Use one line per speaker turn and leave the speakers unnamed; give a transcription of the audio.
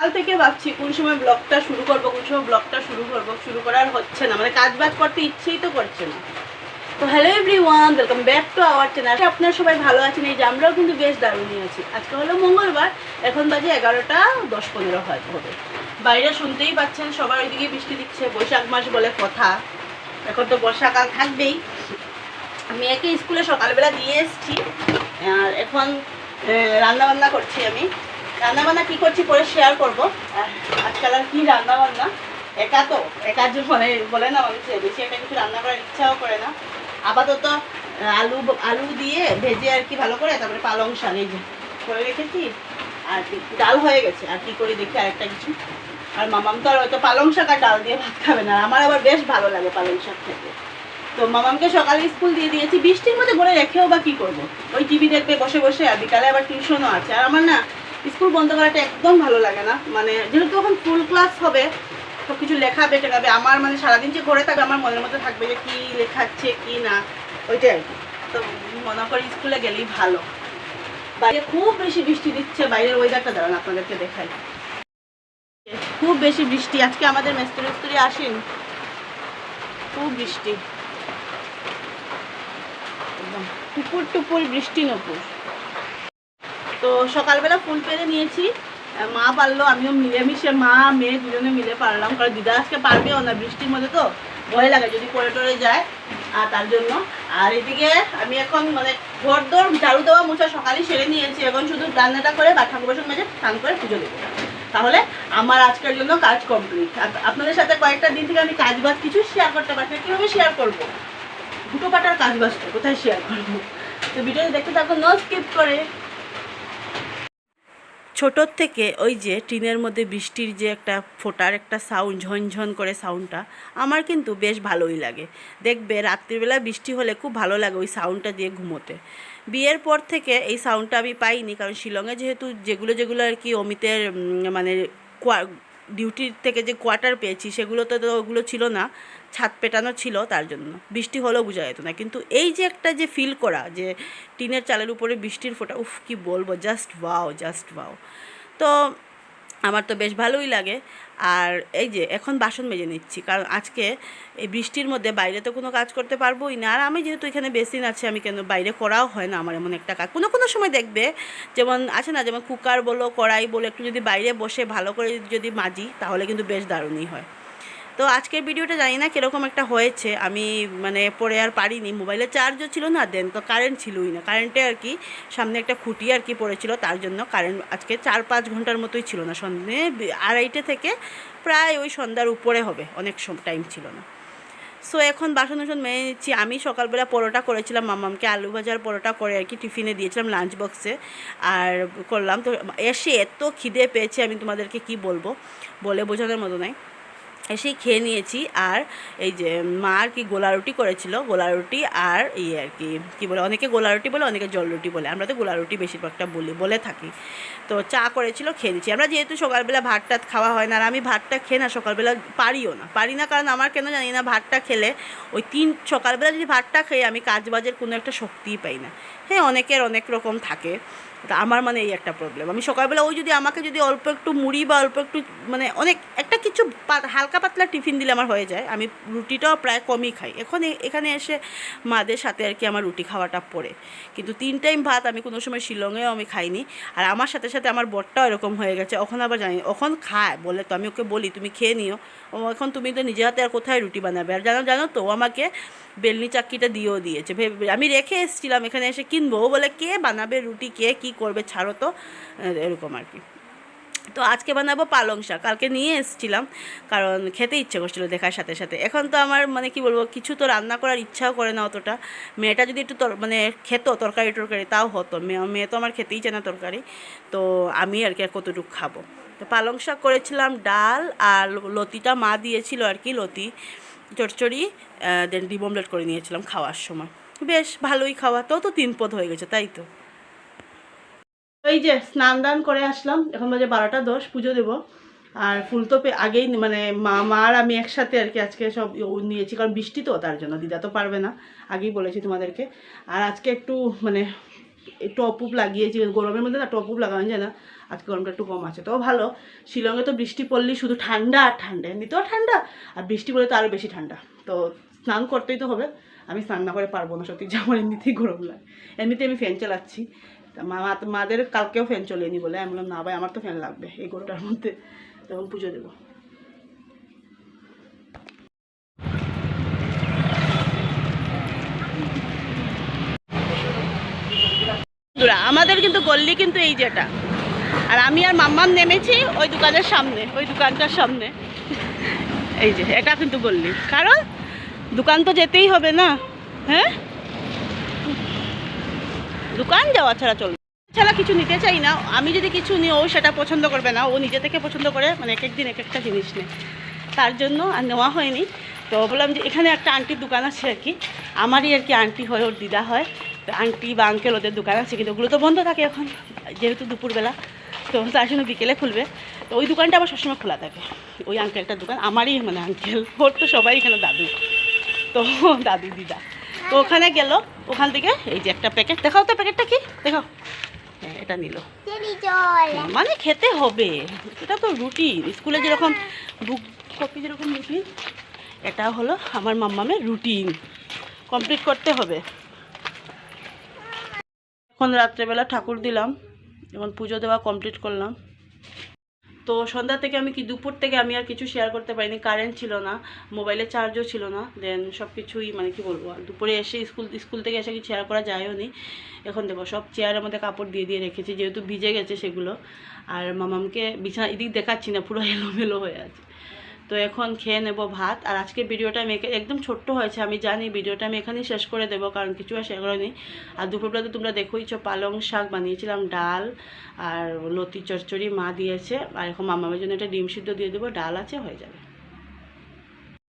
কাল থেকে ভাবছি কোন সময় ব্লগটা শুরু করবো, শুরু করার হচ্ছে না, মানে কাজ বাজ করতে ইচ্ছেই তো করছে না। তো hello everyone, welcome back to our channel. আপনারা সবাই ভালো আছেন? এই যে আমরাও কিন্তু বেশ দারুণই আছি। আজকে হলো মঙ্গলবার, এখন বাজে 11:10-15 হবে। বাইরে শুনতেই পাচ্ছেন সবার ওইদিকে বৃষ্টি দিচ্ছে, বৈশাখ মাস বলে কথা। এখন তো বর্ষাকাল থাকবেই। মেয়েকে স্কুলে সকালবেলা দিয়ে এসেছি, আর এখন রান্নাবান্না করছি। আমি রান্নাবান্না কী করছি পরে শেয়ার করবো। আজকাল আর কি রান্নাবান্না, একার মানে বলে না মানুষ বেশি একটা কিছু রান্না করার ইচ্ছাও করে না। আপাতত আলু দিয়ে ভেজে আর কি ভালো করে, তারপরে পালং শাক এই যে করে রেখেছি, আর ডাল হয়ে গেছে। আর কি করি দেখি আরেকটা কিছু। আর মামাম তো আর হয়তো পালং শাক আর ডাল দিয়ে ভাত খাবে না, আমার আবার বেশ ভালো লাগে পালং শাক খেতে। তো মামামকে সকালে স্কুল দিয়ে দিয়েছি, বৃষ্টির মধ্যে বলে রেখেও বা কী করবো, ওই টিভি দেখবে বসে বসে। আর বিকালে আবার টিউশনও আছে। আর আমার না স্কুল বন্ধ করাটা একদম ভালো লাগে না, মানে যেহেতু এখন ফুল ক্লাস হবে, সব কিছু লেখাবে টেখাবে, আমার মানে সারাদিন যে ঘরে থাকবে আমার মনের মধ্যে থাকবে যে কী লেখাচ্ছে কি না, ওইটাই আর কি। তো মনে করি স্কুলে গেলেই ভালো। বাইরে খুব বেশি বৃষ্টি দিচ্ছে, বাইরের ওয়েদারটা দাঁড়ান আপনাদেরকে দেখাই। খুব বেশি বৃষ্টি আজকে, আমাদের মিস্ত্রি আসেন, খুব বৃষ্টি, একদম টুপুর টুপুর বৃষ্টি নপুর। তো সকালবেলা ফুল পেরে নিয়েছি, মা পারলো, আমিও মিলেমিশে, মা মেয়ে দুজনে মিলে পারলাম। কারণ দিদা আজকে পারবেও না, বৃষ্টির মধ্যে তো ভয় লাগে যদি পরে টরে যায়, আর তার জন্য। আর এদিকে আমি এখন মানে ঘর দর ঝাড়ু দেওয়া মোছা সকালেই সেরে নিয়েছি, এখন শুধু রান্নাটা করে বা ঠাকুর বাসন মেজে স্নান করে পুজো দেবো, তাহলে আমার আজকের জন্য কাজ কমপ্লিট। আপনাদের সাথে কয়েকটা দিন থেকে আমি কাজ বাজ কিছু শেয়ার করতে পারছি না, কীভাবে শেয়ার করবো, দুটো পাটার কাজ বাজটা কোথায় শেয়ার করবো। তো ভিডিওটা দেখতে থাকো, নো স্কিপ করে। ছোটোর থেকে ওই যে টিনের মধ্যে বৃষ্টির যে একটা ফোটার একটা সাউন্ড, ঝনঝন করে সাউন্ডটা আমার কিন্তু বেশ ভালোই লাগে। দেখবে রাত্রিবেলা বৃষ্টি হলে খুব ভালো লাগে ওই সাউন্ডটা দিয়ে ঘুমোতে। বিয়ের পর থেকে এই সাউন্ডটা আমি পাইনি, কারণ শিলংয়ে যেহেতু যেগুলো আর কি অমিতের মানে ডিউটির থেকে যে কোয়ার্টার পেয়েছি, সেগুলোতে তো ওগুলো ছিল না, ছাদ পেটানো ছিল, তার জন্য বৃষ্টি হলেও বোঝা যেত না। কিন্তু এই যে একটা যে ফিল করা, যে টিনের চালের উপরে বৃষ্টির ফোঁটা, উফ কি বলবো, জাস্ট ওয়াও। তো আমার তো বেশ ভালোই লাগে। আর এই যে এখন বাসন মেজে নিচ্ছি, কারণ আজকে এই বৃষ্টির মধ্যে বাইরে তো কোনো কাজ করতে পারবোই না। আর আমি যেহেতু এখানে বেসিন আছে, আমি কেন বাইরে করাও হয় না আমার এমন একটা কাজ। কোনো সময় দেখবে যেমন আছে না, যেমন কুকার বলো কড়াই বলো, একটু যদি বাইরে বসে ভালো করে যদি মাজি, তাহলে কিন্তু বেশ দারুণই হয়। তো আজকের ভিডিওটা জানি না কীরকম একটা হয়েছে, আমি মানে পরে আর পারিনি, মোবাইলে চার্জও ছিল না, দেন তো কারেন্ট ছিলই না, কারেন্টে আর কি সামনে একটা খুঁটি আর কি পড়েছিল, তার জন্য কারেন্ট আজকে 4-5 ঘন্টার মতোই ছিল না। সন্ধ্যে 2:30 থেকে প্রায় ওই সন্ধ্যার উপরে হবে, অনেক টাইম ছিল না। সো এখন বাসন মেনে নিচ্ছি। আমি সকালবেলা পরোটা করেছিলাম, মামামকে আলু ভাজার পরোটা করে আর কি টিফিনে দিয়েছিলাম লাঞ্চ বক্সে, আর করলাম। তো এসে এত খিদে পেয়েছে, আমি তোমাদেরকে কি বলবো, বলে বোঝানোর মতো নয়। এসেই খেয়ে নিয়েছি। আর এই যে মা আর কি গোলা রুটি করেছিল, গোলা রুটি আর আর কি বলে, অনেকে গোলা রুটি বলে, অনেকে জল রুটি বলে, আমরা তো গোলা রুটি বেশিরভাগটা বলে থাকি। তো চা করেছিল, খেয়ে নিচ্ছি। আমরা যেহেতু সকালবেলা ভাত টাত খাওয়া হয় না, আর আমি ভাতটা খেয়ে না সকালবেলা পারি না, কারণ আমার কেন জানি না, ভাতটা খেলে ওই সকালবেলা যদি ভাতটা খেয়ে আমি কাজ বাজের কোনো একটা শক্তিই পাই না। হ্যাঁ, অনেকের অনেক রকম থাকে, তা আমার মানে এই একটা প্রবলেম। আমি সকালবেলা ওই যদি আমাকে যদি অল্প একটু মুড়ি বা অল্প একটু মানে অনেক একটা কিছু হালকা পাতলা টিফিন দিলে আমার হয়ে যায়। আমি রুটিটাও প্রায় কমই খাই। এখন এখানে এসে মাদের সাথে আর কি আমার রুটি খাওয়াটা পড়ে, কিন্তু 3 টাইম ভাত আমি কোনো সময় শিলংয়েও আমি খাইনি। আর আমার সাথে সাথে আমার বরটাও এরকম হয়ে গেছে, এখন আবার জানি, এখন খায় বলে, তো আমি ওকে বলি তুমি খেয়ে নিও, এখন তুমি তো নিজে হাতে আর কোথায় রুটি বানাবে। আর জানো তো ও আমাকে বেলনি চাক্কিটা দিয়েও দিয়েছে, আমি রেখে এসেছিলাম এখানে এসে কিনবো, ও বলে কে বানাবে রুটি, কে কী করবে, ছাড়ো তো, এরকম আর কি। তো আজকে বানাবো পালং শাক, কালকে নিয়ে এসেছিলাম কারণ খেতে ইচ্ছে করছিল দেখার সাথে সাথে। এখন তো আমার মানে কি বলবো, কিছু তো রান্না করার ইচ্ছাও করে না অতটা। মেয়েটা যদি একটু মানে খেতো তরকারি তাও হতো, মেয়ে তো আমার খেতেই চায় না তরকারি, তো আমি আর কি আর কতটুকু খাবো। তো পালং শাক করেছিলাম, ডাল, আর লতিটা মা দিয়েছিল আর কি, লতি চচ্চড়ি, দেন ডিম অমলেট করে নিয়েছিলাম খাওয়ার সময়। বেশ ভালোই খাওয়া, তো 3 পদ হয়ে গেছে, তাই তো। এই যে স্নান দান করে আসলাম, এখন বাজে 12:10, পুজো দেবো। আর ফুল তো আগেই মানে মা আর আমি একসাথে আর কি আজকে সব নিয়েছি, কারণ বৃষ্টি তো, তার জন্য দিদা তো পারবে না, আগেই বলেছি তোমাদেরকে। আর আজকে একটু মানে টপ লাগিয়েছি, গরমের মধ্যে না টপ লাগানো যায় না, আজকে গরমটা একটু কম আছে। তো ভালো, শিলংয়ে তো বৃষ্টি পড়লেই শুধু ঠান্ডা আর ঠান্ডা, এমনিতেও ঠান্ডা, আর বৃষ্টি পড়লে তো আরও বেশি ঠান্ডা। তো স্নান করতেই তো হবে, আমি স্নান না করে পারবো না সত্যি, যে আমার এমনিতেই গরম লাগে। এমনিতে আমি ফ্যান চালাচ্ছি, মাদের কালকেও ফ্যান চলেনি বলে আমি বললাম না ভাই আমার তো ফ্যান লাগবে এই গরমটার মধ্যে। তখন পুজো দেবো। আমাদের কিন্তু গল্লি কিন্তু এই যেটা, আর আমি আর মাম্মাম নেমেছি ওই দোকানের সামনে, ওই দোকানটার সামনে। এই যে এটা কিন্তু গল্লি, কারণ দোকান তো যেতেই হবে না। হ্যাঁ, দোকান যাওয়া ছাড়া চলবে, ছাড়া কিছু নিতে চাই না। আমি যদি কিছু নিই ও সেটা পছন্দ করবে না, ও নিজে থেকে পছন্দ করে, মানে এক একদিন এক একটা জিনিস নেয়, তার জন্য আর নেওয়া হয়নি। তো বললাম যে এখানে একটা আন্টির দোকান আছে আর কি, আমারই আর কি আন্টি হয়, ওর দিদা হয়, তো আন্টি বা আঙ্কেল ওদের দোকান আছে, কিন্তু ওগুলো তো বন্ধ থাকে এখন যেহেতু দুপুরবেলা, তো তার জন্য বিকেলে খুলবে। তো ওই দোকানটা আবার সবসময় খোলা থাকে, ওই আঙ্কেলটার দোকান, আমারই মানে আঙ্কেল, ওর তো সবাই এখানে দাদু, তো দাদু দিদা। তো ওখানে গেল, ওখান থেকে এই যে একটা প্যাকেট, দেখাও তো প্যাকেটটা কি, দেখাও। হ্যাঁ, এটা নিল, মানে খেতে হবে, এটা তো রুটিন, স্কুলে যেরকম বুক কপি যেরকম রুটিন, এটা হলো আমার মাম্মামের রুটিন, কমপ্লিট করতে হবে। এখন রাত্রেবেলা ঠাকুর দিলাম, এখন পুজো দেওয়া কমপ্লিট করলাম। তো সন্ধ্যা থেকে আমি দুপুর থেকে আমি আর কিছু শেয়ার করতে পারিনি, কারেন্ট ছিল না, মোবাইলে চার্জও ছিল না, দেন সব কিছুই মানে কি বলবো, আর দুপুরে এসে স্কুল থেকে এসে কিছু শেয়ার করা যায়ও নি। এখন দেখো সব চেয়ারের মধ্যে কাপড় দিয়ে দিয়ে রেখেছি, যেহেতু ভিজে গেছে সেগুলো, আর মামামকে বিছানা এদিক দেখাচ্ছি না, পুরো এলোমেলো হয়ে আছে। তো এখন খেয়ে নেব ভাত। আর আজকে ভিডিওটা আমি একদম ছোট্ট হয়েছে আমি জানি, ভিডিওটা আমি এখানেই শেষ করে দেবো, কারণ কিছু আর শেয়ার করিনি। আর দুপুরবেলা তো তোমরা দেখোইছো, পালং শাক বানিয়েছিলাম, ডাল আর লতি চচ্চড়ি মা দিয়েছে, আর এখন মামামের জন্য একটা ডিম সিদ্ধ দিয়ে দেবো, ডাল আছে, হয়ে যাবে।